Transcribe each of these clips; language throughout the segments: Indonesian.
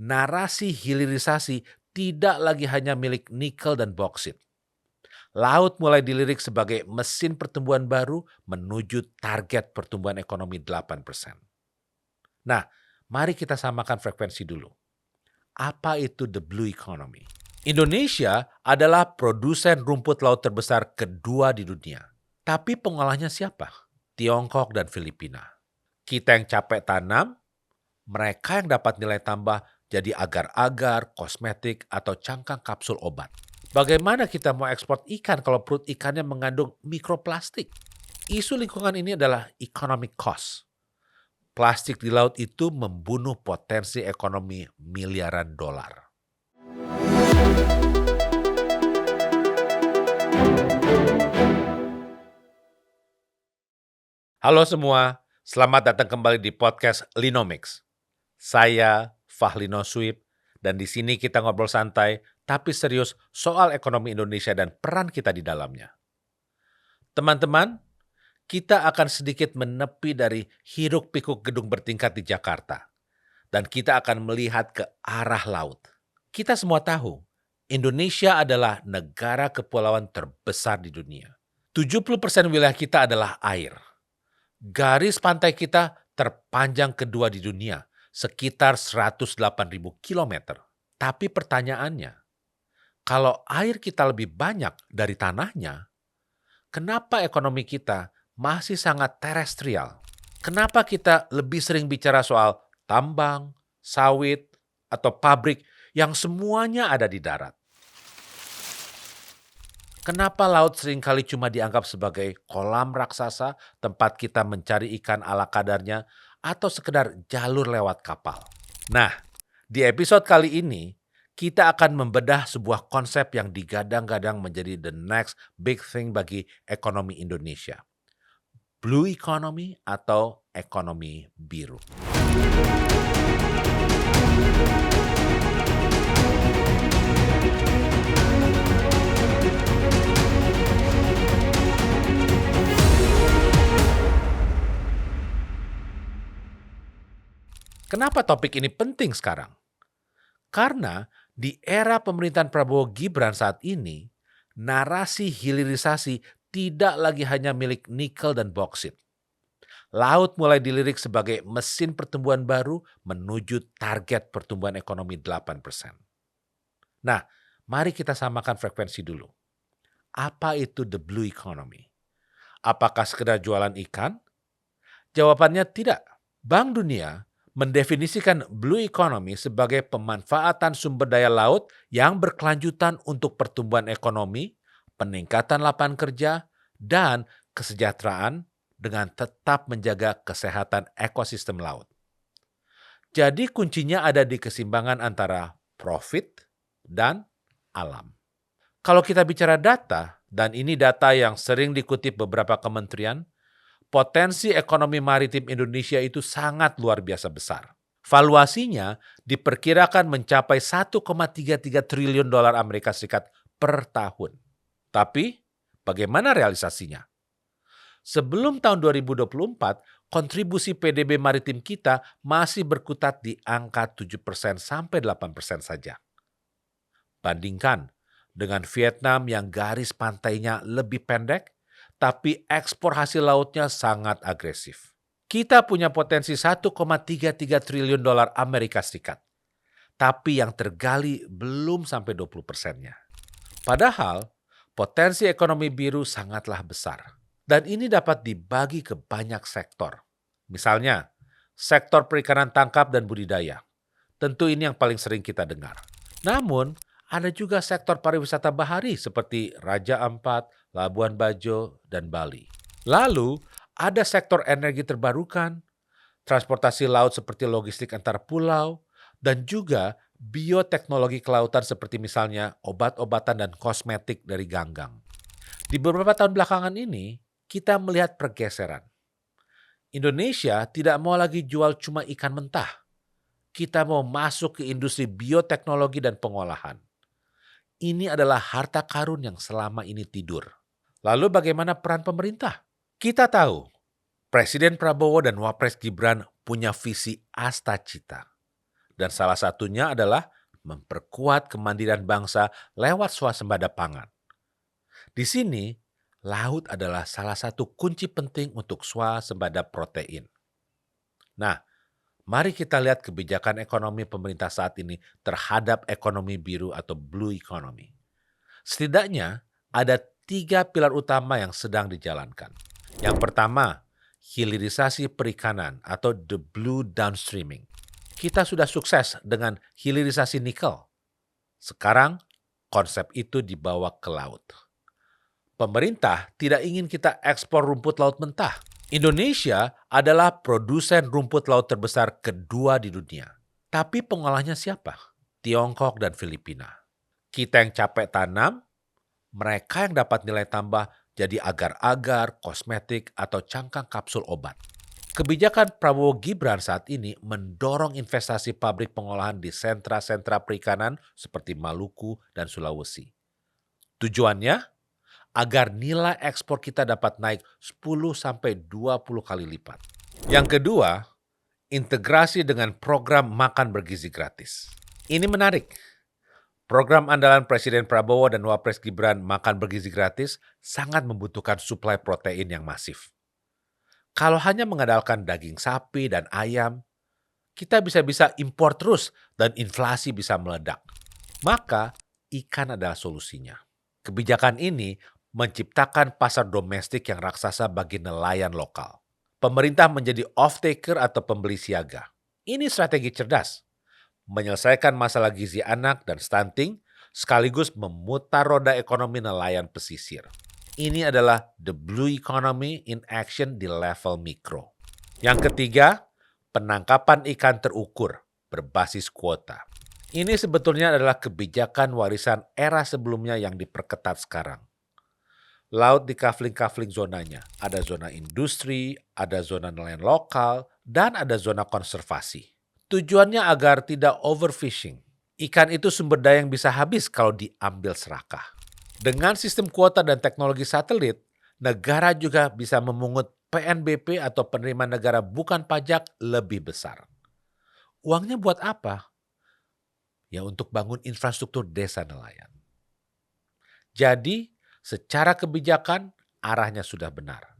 narasi hilirisasi tidak lagi hanya milik nikel dan boksit. Laut mulai dilirik sebagai mesin pertumbuhan baru menuju target pertumbuhan ekonomi 8%. Nah, mari kita samakan frekuensi dulu. Apa itu the blue economy? Indonesia adalah produsen rumput laut terbesar kedua di dunia. Tapi pengolahnya siapa? Tiongkok dan Filipina. Kita yang capek tanam, mereka yang dapat nilai tambah jadi agar-agar, kosmetik, atau cangkang kapsul obat. Bagaimana kita mau ekspor ikan kalau perut ikannya mengandung mikroplastik? Isu lingkungan ini adalah economic cost. Plastik di laut itu membunuh potensi ekonomi miliaran dolar. Halo semua, selamat datang kembali di podcast Linomics. Saya Fahlino Suib, dan di sini kita ngobrol santai tapi serius soal ekonomi Indonesia dan peran kita di dalamnya. Teman-teman, kita akan sedikit menepi dari hiruk-pikuk gedung bertingkat di Jakarta, dan kita akan melihat ke arah laut. Kita semua tahu, Indonesia adalah negara kepulauan terbesar di dunia. 70% wilayah kita adalah air. Garis pantai kita terpanjang kedua di dunia, sekitar 108.000 kilometer. Tapi pertanyaannya, kalau air kita lebih banyak dari tanahnya, kenapa ekonomi kita masih sangat terestrial? Kenapa kita lebih sering bicara soal tambang, sawit, atau pabrik yang semuanya ada di darat? Kenapa laut seringkali cuma dianggap sebagai kolam raksasa, tempat kita mencari ikan ala kadarnya, atau sekedar jalur lewat kapal? Nah, di episode kali ini, kita akan membedah sebuah konsep yang digadang-gadang menjadi the next big thing bagi ekonomi Indonesia. Blue economy atau ekonomi biru. Kenapa topik ini penting sekarang? Karena di era pemerintahan Prabowo Gibran saat ini, narasi hilirisasi tidak lagi hanya milik nikel dan boksit. Laut mulai dilirik sebagai mesin pertumbuhan baru menuju target pertumbuhan ekonomi 8%. Nah, mari kita samakan frekuensi dulu. Apa itu the blue economy? Apakah sekedar jualan ikan? Jawabannya tidak. Bank Dunia mendefinisikan blue economy sebagai pemanfaatan sumber daya laut yang berkelanjutan untuk pertumbuhan ekonomi, peningkatan lapangan kerja, dan kesejahteraan dengan tetap menjaga kesehatan ekosistem laut. Jadi kuncinya ada di keseimbangan antara profit dan alam. Kalau kita bicara data, dan ini data yang sering dikutip beberapa kementerian, potensi ekonomi maritim Indonesia itu sangat luar biasa besar. Valuasinya diperkirakan mencapai 1,33 triliun dolar Amerika Serikat per tahun. Tapi bagaimana realisasinya? Sebelum tahun 2024, kontribusi PDB maritim kita masih berkutat di angka 7% sampai 8% saja. Bandingkan dengan Vietnam yang garis pantainya lebih pendek, tapi ekspor hasil lautnya sangat agresif. Kita punya potensi 1,33 triliun dolar Amerika Serikat, tapi yang tergali belum sampai 20%-nya. Padahal, potensi ekonomi biru sangatlah besar, dan ini dapat dibagi ke banyak sektor. Misalnya, sektor perikanan tangkap dan budidaya. Tentu ini yang paling sering kita dengar. Namun, ada juga sektor pariwisata bahari seperti Raja Ampat, Labuan Bajo, dan Bali. Lalu, ada sektor energi terbarukan, transportasi laut seperti logistik antar pulau, dan juga bioteknologi kelautan seperti misalnya obat-obatan dan kosmetik dari ganggang. Di beberapa tahun belakangan ini, kita melihat pergeseran. Indonesia tidak mau lagi jual cuma ikan mentah. Kita mau masuk ke industri bioteknologi dan pengolahan. Ini adalah harta karun yang selama ini tidur. Lalu bagaimana peran pemerintah? Kita tahu, Presiden Prabowo dan Wapres Gibran punya visi asta cita. Dan salah satunya adalah memperkuat kemandirian bangsa lewat swasembada pangan. Di sini, laut adalah salah satu kunci penting untuk swasembada protein. Nah, mari kita lihat kebijakan ekonomi pemerintah saat ini terhadap ekonomi biru atau blue economy. Setidaknya ada 3 pilar utama yang sedang dijalankan. Yang pertama, hilirisasi perikanan atau the blue downstreaming. Kita sudah sukses dengan hilirisasi nikel. Sekarang konsep itu dibawa ke laut. Pemerintah tidak ingin kita ekspor rumput laut mentah. Indonesia adalah produsen rumput laut terbesar kedua di dunia. Tapi pengolahnya siapa? Tiongkok dan Filipina. Kita yang capek tanam, mereka yang dapat nilai tambah jadi agar-agar, kosmetik, atau cangkang kapsul obat. Kebijakan Prabowo Gibran saat ini mendorong investasi pabrik pengolahan di sentra-sentra perikanan seperti Maluku dan Sulawesi. Tujuannya agar nilai ekspor kita dapat naik 10-20 kali lipat. Yang kedua, integrasi dengan program makan bergizi gratis. Ini menarik. Program andalan Presiden Prabowo dan Wapres Gibran makan bergizi gratis sangat membutuhkan suplai protein yang masif. Kalau hanya mengandalkan daging sapi dan ayam, kita bisa-bisa impor terus dan inflasi bisa meledak. Maka ikan adalah solusinya. Kebijakan ini menciptakan pasar domestik yang raksasa bagi nelayan lokal. Pemerintah menjadi off-taker atau pembeli siaga. Ini strategi cerdas, menyelesaikan masalah gizi anak dan stunting, sekaligus memutar roda ekonomi nelayan pesisir. Ini adalah the blue economy in action di level mikro. Yang ketiga, penangkapan ikan terukur berbasis kuota. Ini sebetulnya adalah kebijakan warisan era sebelumnya yang diperketat sekarang. Laut di kafling-kafling zonanya. Ada zona industri, ada zona nelayan lokal, dan ada zona konservasi. Tujuannya agar tidak overfishing. Ikan itu sumber daya yang bisa habis kalau diambil serakah. Dengan sistem kuota dan teknologi satelit, negara juga bisa memungut PNBP atau penerimaan negara bukan pajak lebih besar. Uangnya buat apa? Ya untuk bangun infrastruktur desa nelayan. Jadi, secara kebijakan, arahnya sudah benar.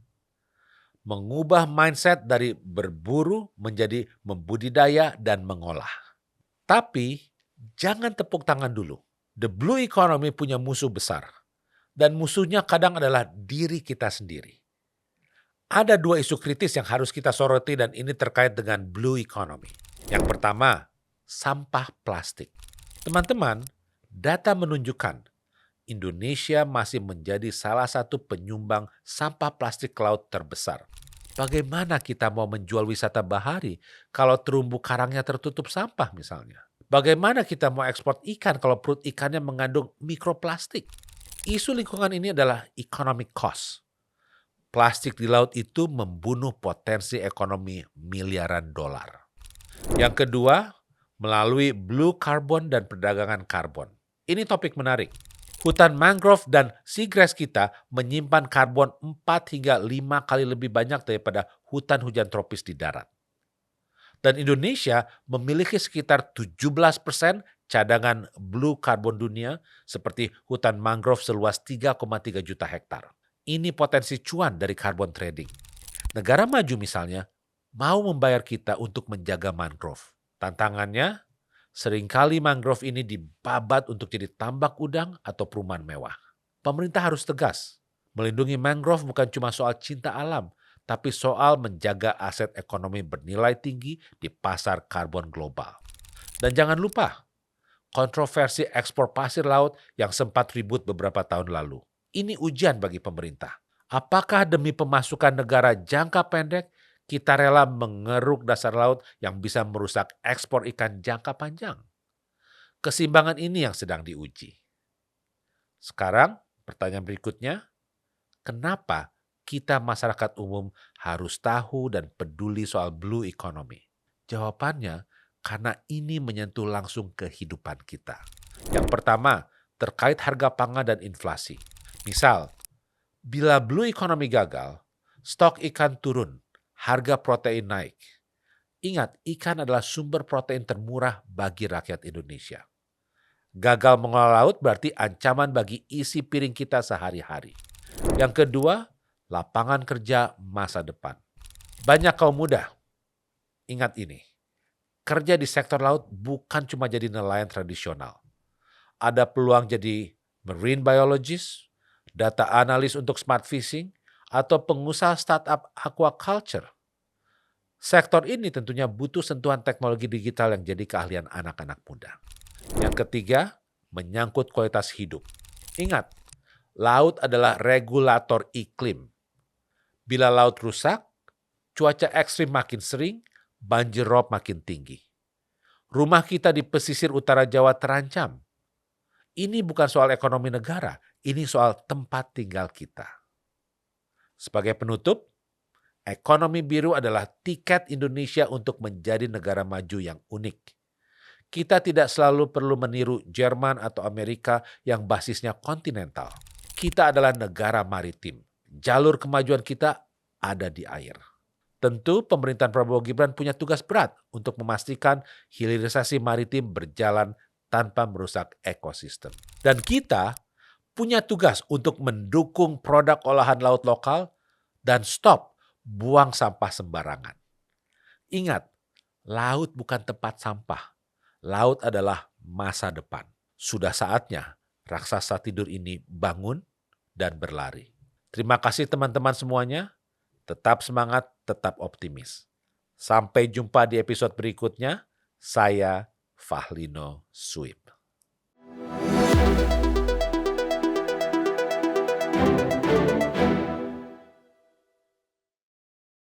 Mengubah mindset dari berburu menjadi membudidaya dan mengolah. Tapi, jangan tepuk tangan dulu. The blue economy punya musuh besar. Dan musuhnya kadang adalah diri kita sendiri. Ada 2 isu kritis yang harus kita soroti dan ini terkait dengan blue economy. Yang pertama, sampah plastik. Teman-teman, data menunjukkan Indonesia masih menjadi salah satu penyumbang sampah plastik laut terbesar. Bagaimana kita mau menjual wisata bahari kalau terumbu karangnya tertutup sampah misalnya? Bagaimana kita mau ekspor ikan kalau perut ikannya mengandung mikroplastik? Isu lingkungan ini adalah economic cost. Plastik di laut itu membunuh potensi ekonomi miliaran dolar. Yang kedua, melalui blue carbon dan perdagangan karbon. Ini topik menarik. Hutan mangrove dan seagrass kita menyimpan karbon 4 hingga 5 kali lebih banyak daripada hutan hujan tropis di darat. Dan Indonesia memiliki sekitar 17% cadangan blue carbon dunia seperti hutan mangrove seluas 3,3 juta hektar. Ini potensi cuan dari carbon trading. Negara maju misalnya mau membayar kita untuk menjaga mangrove. Tantangannya, seringkali mangrove ini dibabat untuk jadi tambak udang atau perumahan mewah. Pemerintah harus tegas. Melindungi mangrove bukan cuma soal cinta alam, tapi soal menjaga aset ekonomi bernilai tinggi di pasar karbon global. Dan jangan lupa, kontroversi ekspor pasir laut yang sempat ribut beberapa tahun lalu. Ini ujian bagi pemerintah. Apakah demi pemasukan negara jangka pendek, kita rela mengeruk dasar laut yang bisa merusak ekspor ikan jangka panjang? Keseimbangan ini yang sedang diuji. Sekarang, pertanyaan berikutnya, kenapa kita masyarakat umum harus tahu dan peduli soal blue economy? Jawabannya, karena ini menyentuh langsung kehidupan kita. Yang pertama, terkait harga pangan dan inflasi. Misal, bila blue economy gagal, stok ikan turun, harga protein naik. Ingat, ikan adalah sumber protein termurah bagi rakyat Indonesia. Gagal mengelola laut berarti ancaman bagi isi piring kita sehari-hari. Yang kedua, lapangan kerja masa depan. Banyak kaum muda, ingat ini, kerja di sektor laut bukan cuma jadi nelayan tradisional. Ada peluang jadi marine biologist, data analis untuk smart fishing, atau pengusaha startup aquaculture. Sektor ini tentunya butuh sentuhan teknologi digital yang jadi keahlian anak-anak muda. Yang ketiga, menyangkut kualitas hidup. Ingat, laut adalah regulator iklim. Bila laut rusak, cuaca ekstrim makin sering, banjir rob makin tinggi. Rumah kita di pesisir utara Jawa terancam. Ini bukan soal ekonomi negara, ini soal tempat tinggal kita. Sebagai penutup, ekonomi biru adalah tiket Indonesia untuk menjadi negara maju yang unik. Kita tidak selalu perlu meniru Jerman atau Amerika yang basisnya kontinental. Kita adalah negara maritim. Jalur kemajuan kita ada di air. Tentu pemerintahan Prabowo Gibran punya tugas berat untuk memastikan hilirisasi maritim berjalan tanpa merusak ekosistem. Dan kita punya tugas untuk mendukung produk olahan laut lokal dan stop buang sampah sembarangan. Ingat, laut bukan tempat sampah. Laut adalah masa depan. Sudah saatnya raksasa tidur ini bangun dan berlari. Terima kasih teman-teman semuanya. Tetap semangat, tetap optimis. Sampai jumpa di episode berikutnya. Saya Fahlino Suib.